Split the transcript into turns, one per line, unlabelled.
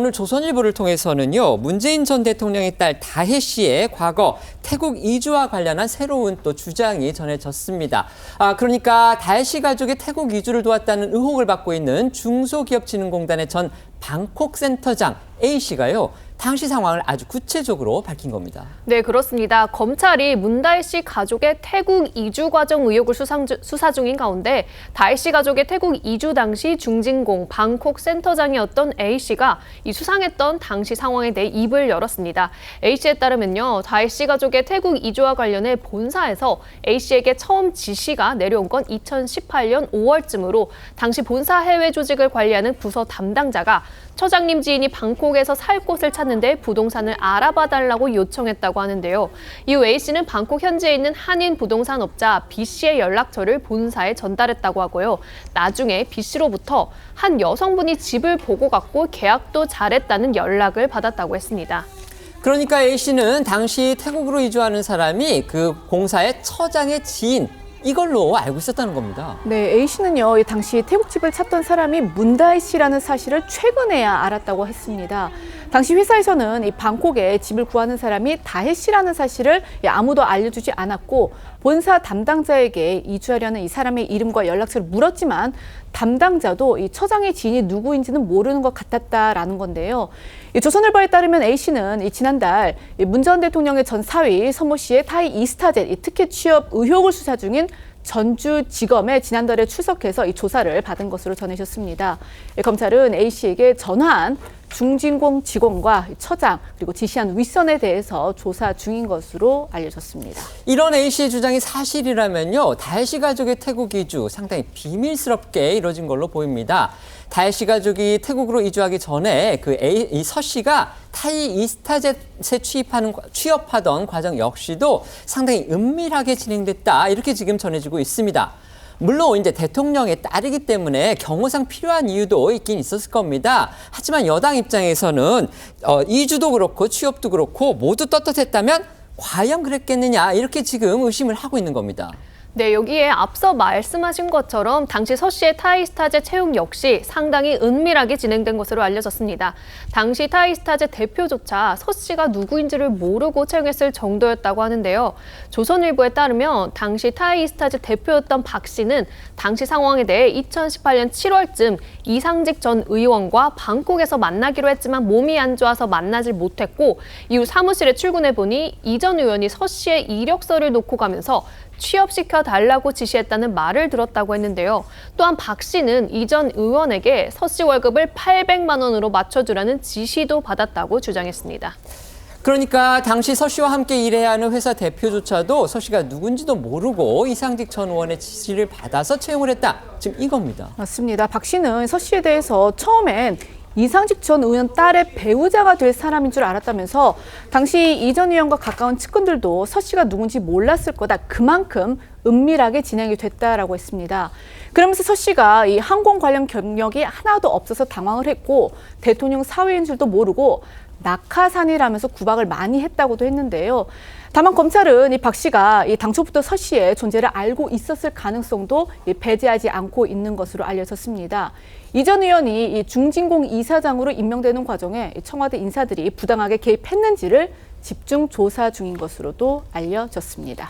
오늘 조선일보를 통해서는요, 문재인 전 대통령의 딸 다혜 씨의 과거 태국 이주와 관련한 새로운 또 주장이 전해졌습니다. 그러니까 다혜 씨 가족의 태국 이주를 도왔다는 의혹을 받고 있는 중소기업진흥공단의 전 방콕 센터장 A 씨가요, 당시 상황을 아주 구체적으로 밝힌 겁니다.
네, 그렇습니다. 검찰이 문다혜 씨 가족의 태국 이주 과정 의혹을 수사 중인 가운데 다혜 씨 가족의 태국 이주 당시 중진공 방콕 센터장이었던 A 씨가 이 수상했던 당시 상황에 대해 입을 열었습니다. A 씨에 따르면요, 다혜 씨 가족의 태국 이주와 관련해 본사에서 A 씨에게 처음 지시가 내려온 건 2018년 5월쯤으로 당시 본사 해외 조직을 관리하는 부서 담당자가 처장님 지인이 방콕에서 살 곳을 찾는데 부동산을 알아봐 달라고 요청했다고 하는데요. 이후 A 씨는 방콕 현지에 있는 한인 부동산 업자 B 씨의 연락처를 본사에 전달했다고 하고요. 나중에 B 씨로부터 한 여성분이 집을 보고 갔고 계약도 잘했다는 연락을 받았다고 했습니다.
그러니까 A 씨는 당시 태국으로 이주하는 사람이 그 공사의 처장의 지인, 이걸로 알고 있었다는 겁니다.
네, A 씨는요, 당시 태국집을 찾던 사람이 문다혜 씨라는 사실을 최근에야 알았다고 했습니다. 당시 회사에서는 이 방콕에 집을 구하는 사람이 다혜 씨라는 사실을 아무도 알려주지 않았고 본사 담당자에게 이주하려는 이 사람의 이름과 연락처를 물었지만 담당자도 이 처장의 지인이 누구인지는 모르는 것 같았다라는 건데요. 조선일보에 따르면 A 씨는 지난달 문 전 대통령의 전 사위 서모 씨의 타이 이스타젯 특혜 취업 의혹을 수사 중인 전주지검에 지난달에 출석해서 이 조사를 받은 것으로 전해졌습니다. 검찰은 A 씨에게 전화한 중진공 직원과 처장 그리고 지시한 윗선에 대해서 조사 중인 것으로 알려졌습니다.
이런 A 씨의 주장이 사실이라면요, 다혜 씨 가족의 태국 이주 상당히 비밀스럽게 이뤄진 걸로 보입니다. 다혜 씨 가족이 태국으로 이주하기 전에 이 서 씨가 타이 이스타젯에 취업하던 과정 역시도 상당히 은밀하게 진행됐다, 이렇게 지금 전해지고 있습니다. 물론 이제 대통령의 딸이기 때문에 경호상 필요한 이유도 있긴 있었을 겁니다. 하지만 여당 입장에서는 이주도 그렇고 취업도 그렇고 모두 떳떳했다면 과연 그랬겠느냐, 이렇게 지금 의심을 하고 있는 겁니다.
네, 여기에 앞서 말씀하신 것처럼 당시 서 씨의 타이스타젯 채용 역시 상당히 은밀하게 진행된 것으로 알려졌습니다. 당시 타이스타젯 대표조차 서 씨가 누구인지를 모르고 채용했을 정도였다고 하는데요. 조선일보에 따르면 당시 타이스타젯 대표였던 박 씨는 당시 상황에 대해 2018년 7월쯤 이상직 전 의원과 방콕에서 만나기로 했지만 몸이 안 좋아서 만나질 못했고 이후 사무실에 출근해보니 이 전 의원이 서 씨의 이력서를 놓고 가면서 취업시켜 달라고 지시했다는 말을 들었다고 했는데요. 또한 박 씨는 이 전 의원에게 서 씨 월급을 800만 원으로 맞춰주라는 지시도 받았다고 주장했습니다.
그러니까 당시 서 씨와 함께 일해야 하는 회사 대표조차도 서 씨가 누군지도 모르고 이상직 전 의원의 지시를 받아서 채용을 했다, 지금 이겁니다.
맞습니다. 박 씨는 서 씨에 대해서 처음엔 이상직 전 의원 딸의 배우자가 될 사람인 줄 알았다면서 당시 이 전 의원과 가까운 측근들도 서 씨가 누군지 몰랐을 거다, 그만큼 은밀하게 진행이 됐다라고 했습니다. 그러면서 서 씨가 이 항공 관련 경력이 하나도 없어서 당황을 했고 대통령 사위인 줄도 모르고 낙하산이라면서 구박을 많이 했다고도 했는데요. 다만 검찰은 이 박 씨가 당초부터 서 씨의 존재를 알고 있었을 가능성도 배제하지 않고 있는 것으로 알려졌습니다. 이 전 의원이 중진공 이사장으로 임명되는 과정에 청와대 인사들이 부당하게 개입했는지를 집중 조사 중인 것으로도 알려졌습니다.